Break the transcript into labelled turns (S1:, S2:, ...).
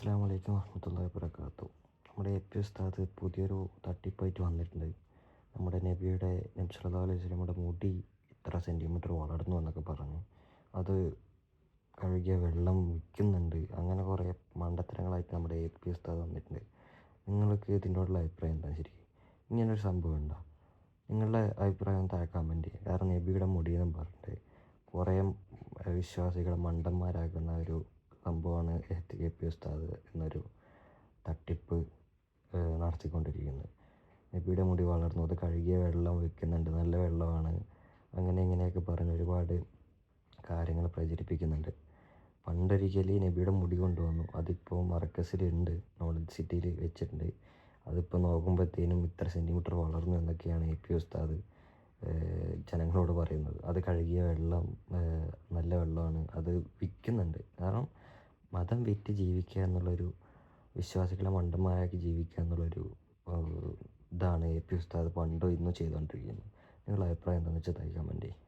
S1: അസ്സലാമു അലൈക്കും വറഹ്മത്തുള്ളാഹി വബറകാതുഹു. നമ്മുടെ എ.പി ഉസ്താദ് പുതിയൊരു തട്ടിപ്പായിട്ട് വന്നിട്ടുണ്ട്. നമ്മുടെ നബി സല്ലല്ലാഹു അലൈഹി വസല്ലമയുടെ മുടി ഇത്ര സെൻറ്റിമീറ്റർ വളർന്നു എന്നൊക്കെ പറഞ്ഞ് അത് കഴുകിയ വെള്ളം വിൽക്കുന്നുണ്ട്. അങ്ങനെ കുറേ മണ്ടത്തരങ്ങളായിട്ട് നമ്മുടെ എ.പി ഉസ്താദ് വന്നിട്ടുണ്ട്. നിങ്ങൾക്ക് ഇതിനോടുള്ള അഭിപ്രായം എന്താ? ശരിക്കും ഇങ്ങനൊരു സംഭവം ഉണ്ടോ? നിങ്ങളുടെ അഭിപ്രായം താഴെ കമൻറ്റ് ചെയ്യുക. കാരണം നബിയുടെ മുടിയെന്നും പറഞ്ഞിട്ട് കുറേ വിശ്വാസികളെ മണ്ടന്മാരാക്കുന്ന ഒരു സംഭവമാണ് എ.പി ഉസ്താദ് എന്നൊരു തട്ടിപ്പ് നടത്തിക്കൊണ്ടിരിക്കുന്നത്. നബിയുടെ മുടി വളർന്നു, അത് കഴുകിയ വെള്ളം വിൽക്കുന്നുണ്ട്, നല്ല വെള്ളമാണ്, അങ്ങനെ ഇങ്ങനെയൊക്കെ പറഞ്ഞ് ഒരുപാട് കാര്യങ്ങൾ പ്രചരിപ്പിക്കുന്നുണ്ട്. പണ്ടൊരിക്കൽ നബിയുടെ മുടി കൊണ്ടുവന്നു, അതിപ്പോൾ മർക്കസിലുണ്ട്, നോളജ് സിറ്റിയിൽ വെച്ചിട്ടുണ്ട്. അതിപ്പോൾ നോക്കുമ്പോഴത്തേനും ഇത്ര സെൻറ്റിമീറ്റർ വളർന്നു എന്നൊക്കെയാണ് എ.പി ഉസ്താദ് ജനങ്ങളോട് പറയുന്നത്. അത് കഴുകിയ വെള്ളം നല്ല വെള്ളമാണ്, അത് വിൽക്കുന്നുണ്ട്. കാരണം മതം വിറ്റ് ജീവിക്കുക എന്നുള്ളൊരു, വിശ്വാസികളെ മണ്ടന്മാരാക്കി ജീവിക്കുക എന്നുള്ളൊരു ഇതാണ് എ.പി ഉസ്താദ് പണ്ടും ഇന്നും ചെയ്തുകൊണ്ടിരിക്കുന്നത്. നിങ്ങളുടെ അഭിപ്രായം എന്താണെന്ന് വെച്ചാൽ താഴെ കമൻറ്റ് ചെയ്യും.